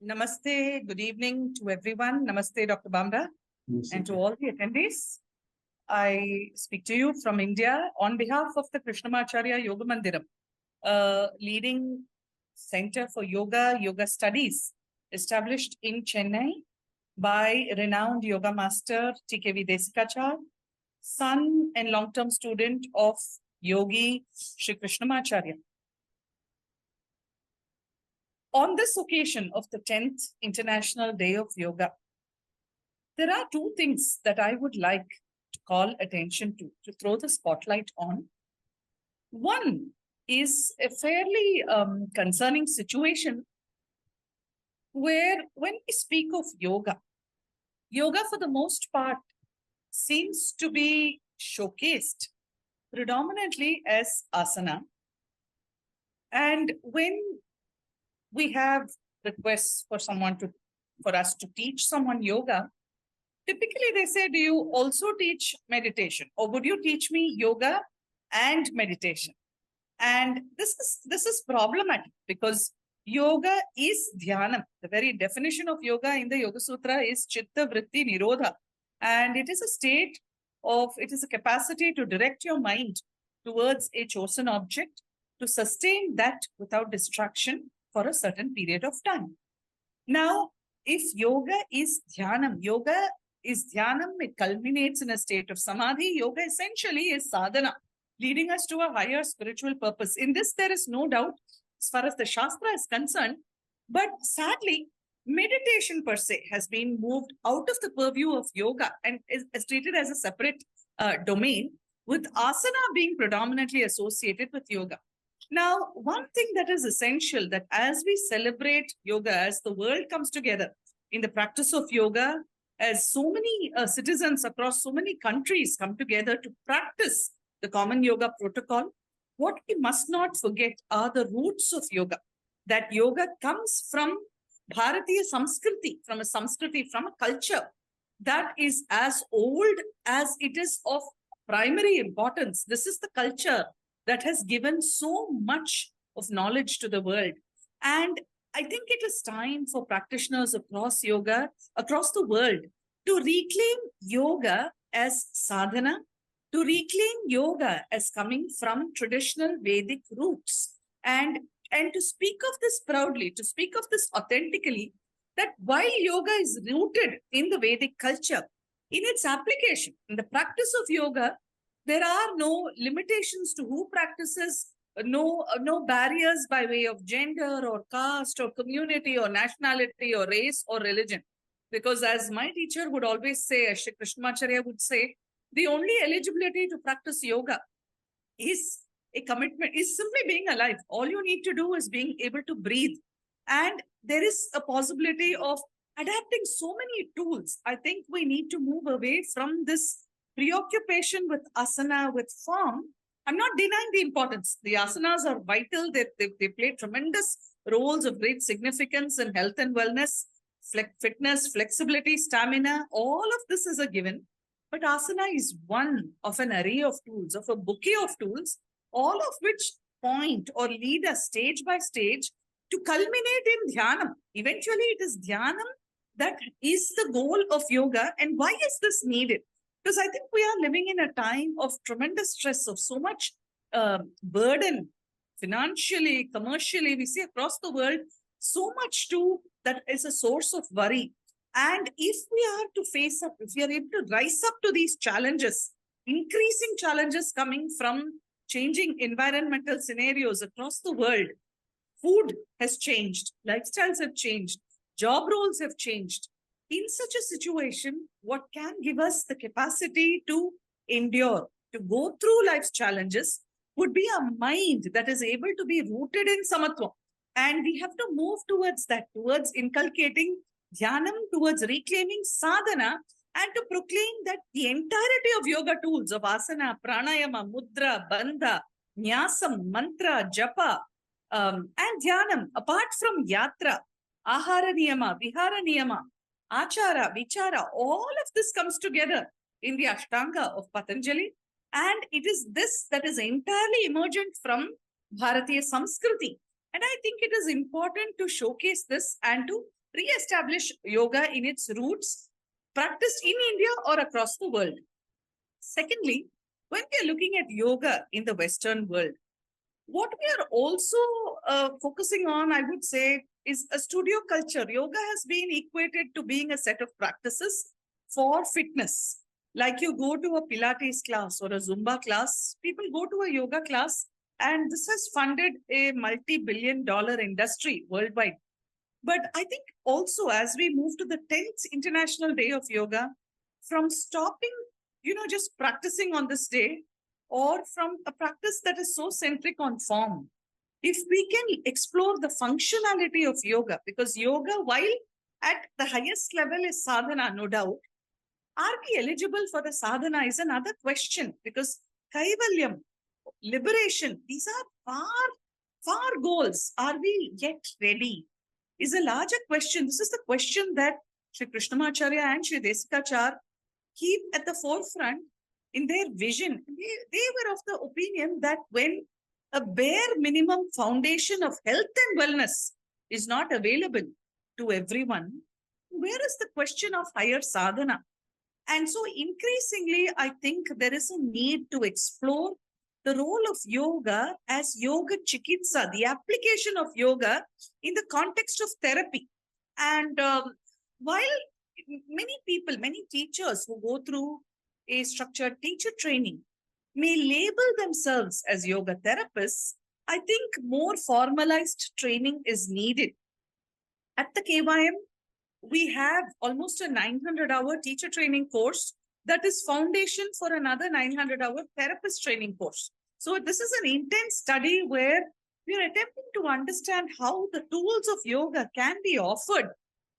Namaste, good evening to everyone. Namaste, Dr. Bamra, and to all the attendees. I speak to you from India on behalf of the Krishnamacharya Yoga Mandiram, a leading center for yoga studies established in Chennai by renowned yoga master TKV Desikachar, son and long-term student of Yogi Sri Krishnamacharya. On this occasion of the 10th International Day of Yoga, there are two things that I would like to call attention to throw the spotlight on. One is a fairly concerning situation where when we speak of yoga, yoga for the most part seems to be showcased predominantly as asana. And when we have requests for us to teach someone yoga, typically they say, do you also teach meditation, or would you teach me yoga and meditation? And this is problematic because yoga is dhyanam. The very definition of yoga in the Yoga Sutra is chitta vritti nirodha, and it is a capacity to direct your mind towards a chosen object, to sustain that without distraction for a certain period of time. Now, if yoga is dhyanam, it culminates in a state of samadhi. Yoga essentially is sadhana, leading us to a higher spiritual purpose. In this, there is no doubt as far as the Shastra is concerned, but sadly, meditation per se has been moved out of the purview of yoga and is treated as a separate domain, with asana being predominantly associated with yoga. Now, one thing that is essential, that as we celebrate yoga, as the world comes together in the practice of yoga, as so many citizens across so many countries come together to practice the common yoga protocol, what we must not forget are the roots of yoga. That yoga comes from Bharatiya Samskriti, from a culture that is as old as it is of primary importance. This is the culture that has given so much of knowledge to the world. And I think it is time for practitioners across the world, to reclaim yoga as sadhana, to reclaim yoga as coming from traditional Vedic roots, and to speak of this proudly, to speak of this authentically, that while yoga is rooted in the Vedic culture, in its application, in the practice of yoga, there are no limitations to who practices, no barriers by way of gender or caste or community or nationality or race or religion. Because as my teacher would always say, as Shri Krishnamacharya would say, the only eligibility to practice yoga is a commitment, is simply being alive. All you need to do is being able to breathe. And there is a possibility of adapting so many tools. I think we need to move away from this preoccupation with asana, with form. I'm not denying the importance. The asanas are vital. They play tremendous roles of great significance in health and wellness, fitness, flexibility, stamina. All of this is a given. But asana is one of an array of tools, of a bouquet of tools, all of which point or lead us stage by stage to culminate in dhyanam. Eventually, it is dhyanam that is the goal of yoga. And why is this needed? Because I think we are living in a time of tremendous stress, of so much burden, financially, commercially. We see across the world so much too that is a source of worry. And if we are to face up, if we are able to rise up to these challenges, increasing challenges coming from changing environmental scenarios across the world, food has changed, lifestyles have changed, job roles have changed. In such a situation, what can give us the capacity to endure, to go through life's challenges, would be a mind that is able to be rooted in samatva. And we have to move towards that, towards inculcating dhyanam, towards reclaiming sadhana, and to proclaim that the entirety of yoga tools of asana, pranayama, mudra, bandha, nyasam, mantra, japa, and dhyanam, apart from yatra, ahara niyama, vihara niyama, achara, vichara, all of this comes together in the Ashtanga of Patanjali. And it is this that is entirely emergent from Bharatiya Samskriti. And I think it is important to showcase this and to re-establish yoga in its roots, practiced in India or across the world. Secondly, when we are looking at yoga in the Western world, what we are also focusing on, I would say, is a studio culture. Yoga has been equated to being a set of practices for fitness. Like you go to a Pilates class or a Zumba class, people go to a yoga class, and this has funded a multi-billion-dollar industry worldwide. But I think also as we move to the 10th International Day of Yoga, from stopping, just practicing on this day, or from a practice that is so centric on form, if we can explore the functionality of yoga, because yoga, while at the highest level is sadhana, no doubt, are we eligible for the sadhana is another question, because kaivalyam, liberation, these are far goals. Are we yet ready? Is a larger question. This is the question that Sri Krishnamacharya and Sri Desikachar keep at the forefront in their vision. They were of the opinion that when a bare minimum foundation of health and wellness is not available to everyone, where is the question of higher sadhana? And so increasingly, I think there is a need to explore the role of yoga as yoga chikitsa, the application of yoga in the context of therapy. And while many people, many teachers who go through a structured teacher training may label themselves as yoga therapists, I think more formalized training is needed. At the KYM, we have almost a 900-hour teacher training course that is foundation for another 900-hour therapist training course. So this is an intense study where we are attempting to understand how the tools of yoga can be offered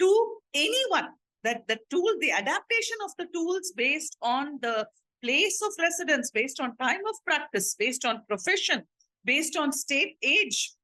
to anyone. That the tool, the adaptation of the tools based on the place of residence, based on time of practice, based on profession, based on status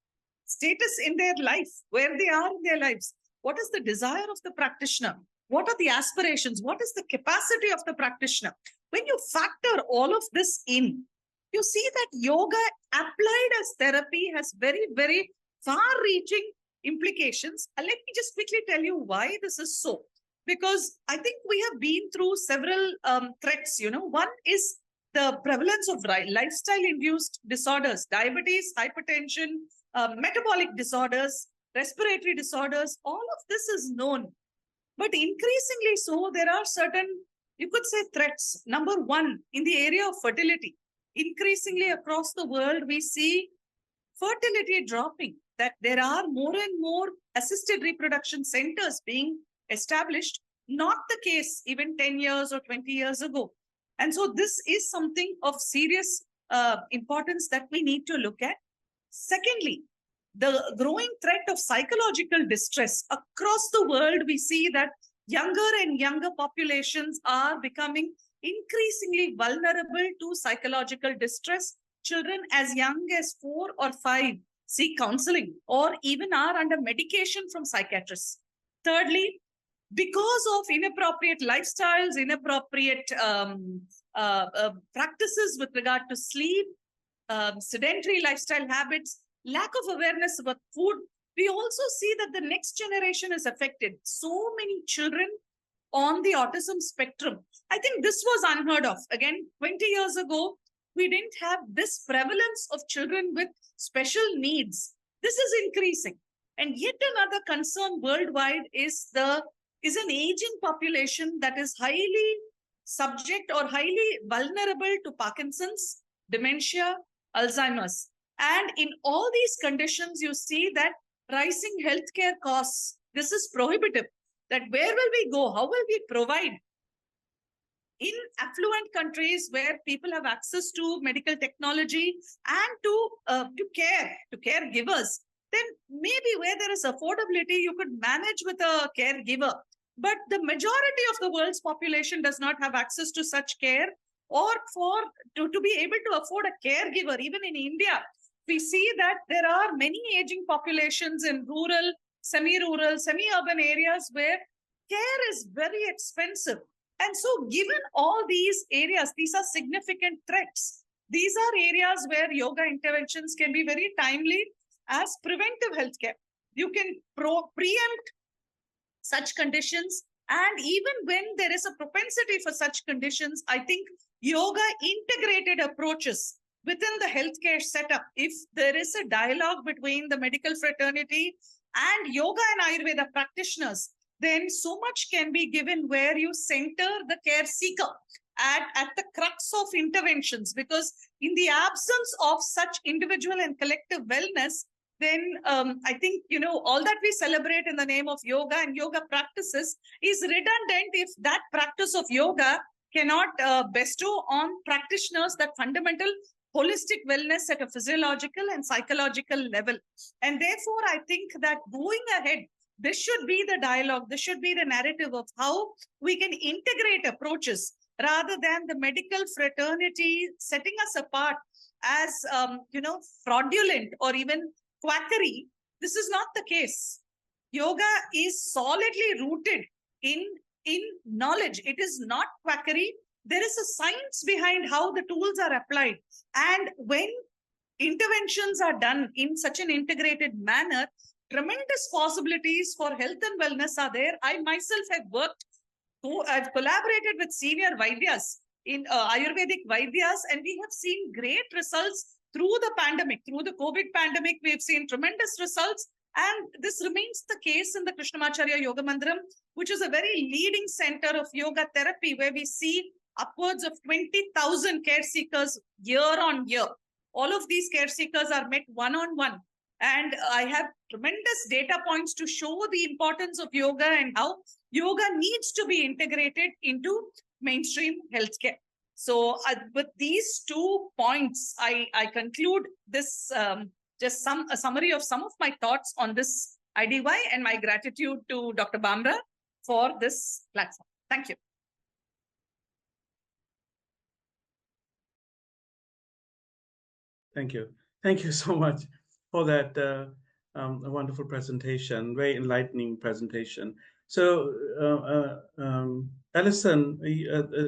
in their life, where they are in their lives. What is the desire of the practitioner? What are the aspirations? What is the capacity of the practitioner? When you factor all of this in, you see that yoga applied as therapy has very, very far-reaching implications. Let me just quickly tell you why this is so. Because I think we have been through several threats. One is the prevalence of lifestyle-induced disorders, diabetes, hypertension, metabolic disorders, respiratory disorders. All of this is known. But increasingly so, there are certain, you could say, threats. Number one, in the area of fertility. Increasingly across the world, we see fertility dropping, that there are more and more assisted reproduction centers being established, not the case even 10 years or 20 years ago. And so this is something of serious importance that we need to look at. Secondly, the growing threat of psychological distress. Across the world, we see that younger and younger populations are becoming increasingly vulnerable to psychological distress. Children as young as 4 or 5 seek counseling or even are under medication from psychiatrists. Thirdly, because of inappropriate lifestyles, inappropriate practices with regard to sleep, sedentary lifestyle habits, lack of awareness about food, we also see that the next generation is affected. So many children on the autism spectrum. I think this was unheard of. Again, 20 years ago, we didn't have this prevalence of children with special needs. This is increasing. And yet another concern worldwide is an aging population that is highly subject or highly vulnerable to Parkinson's, dementia, Alzheimer's. And in all these conditions, you see that rising healthcare costs, this is prohibitive. That where will we go? How will we provide? In affluent countries where people have access to medical technology and to caregivers, then maybe where there is affordability, you could manage with a caregiver. But the majority of the world's population does not have access to such care, or to be able to afford a caregiver. Even in India, we see that there are many aging populations in rural, semi-rural, semi-urban areas where care is very expensive. And so given all these areas, these are significant threats. These are areas where yoga interventions can be very timely as preventive healthcare. You can preempt such conditions. And even when there is a propensity for such conditions, I think yoga integrated approaches within the healthcare setup, if there is a dialogue between the medical fraternity and yoga and Ayurveda practitioners, then so much can be given where you center the care seeker at the crux of interventions. Because in the absence of such individual and collective wellness, then I think, all that we celebrate in the name of yoga and yoga practices is redundant if that practice of yoga cannot bestow on practitioners that fundamental holistic wellness at a physiological and psychological level. And therefore, I think that going ahead, this should be the dialogue, this should be the narrative of how we can integrate approaches rather than the medical fraternity setting us apart as, fraudulent or even quackery. This is not the case. Yoga is solidly rooted in knowledge. It is not quackery. There is a science behind how the tools are applied. And when interventions are done in such an integrated manner, tremendous possibilities for health and wellness are there. I myself have I've collaborated with senior Vaidyas in Ayurvedic Vaidyas, and we have seen great results through the pandemic, through the COVID pandemic. We've seen tremendous results. And this remains the case in the Krishnamacharya Yoga Mandiram, which is a very leading center of yoga therapy, where we see upwards of 20,000 care seekers year on year. All of these care seekers are met one-on-one. And I have tremendous data points to show the importance of yoga and how yoga needs to be integrated into mainstream healthcare. So with these 2 points, I conclude this, just a summary of some of my thoughts on this IDY, and my gratitude to Dr. Bamra for this platform. Thank you. Thank you. Thank you so much for that wonderful presentation, very enlightening presentation. So, Alison,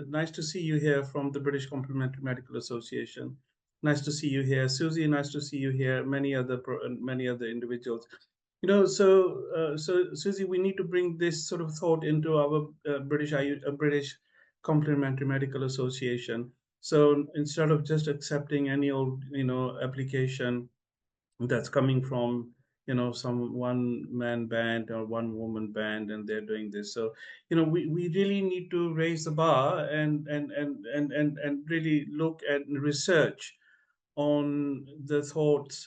nice to see you here from the British Complementary Medical Association. Nice to see you here, Susie. Nice to see you here. Many other individuals. So Susie, we need to bring this sort of thought into our British Complementary Medical Association. So instead of just accepting any old, application that's coming from, some one man band or one woman band, and they're doing this. So, we really need to raise the bar and really look at research on the thoughts,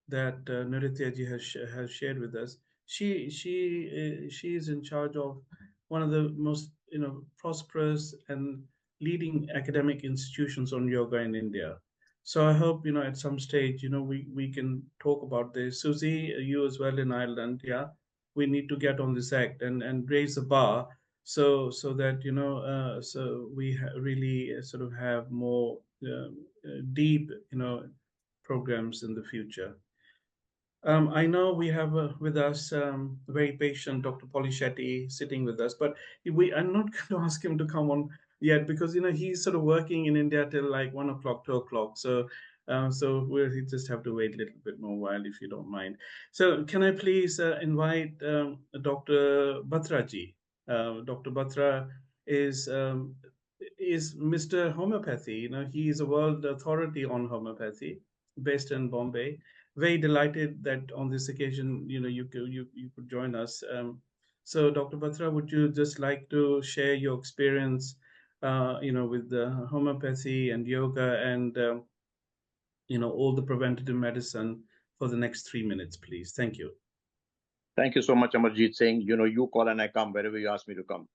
that Nrithya ji has shared with us. She is in charge of one of the most prosperous and leading academic institutions on yoga in India. So I hope at some stage we can talk about this. Susie, you as well in Ireland, yeah, we need to get on this act and raise the bar so that so we really sort of have more deep programs in the future. I know we have with us very patient Dr. Polly Shetty sitting with us, but I'm not going to ask him to come on yet because he's sort of working in India till like 1 o'clock, 2 o'clock. So we'll just have to wait a little bit more while, if you don't mind. So can I please invite Dr. Batra ji? Dr. Batra is Mr. Homeopathy. He is a world authority on homeopathy, based in Bombay. Very delighted that on this occasion, you could join us. So, Dr. Batra, would you just like to share your experience, with the homeopathy and yoga and all the preventative medicine for the next 3 minutes, please? Thank you. Thank you so much, Amarjeet Singh. You call and I come wherever you ask me to come.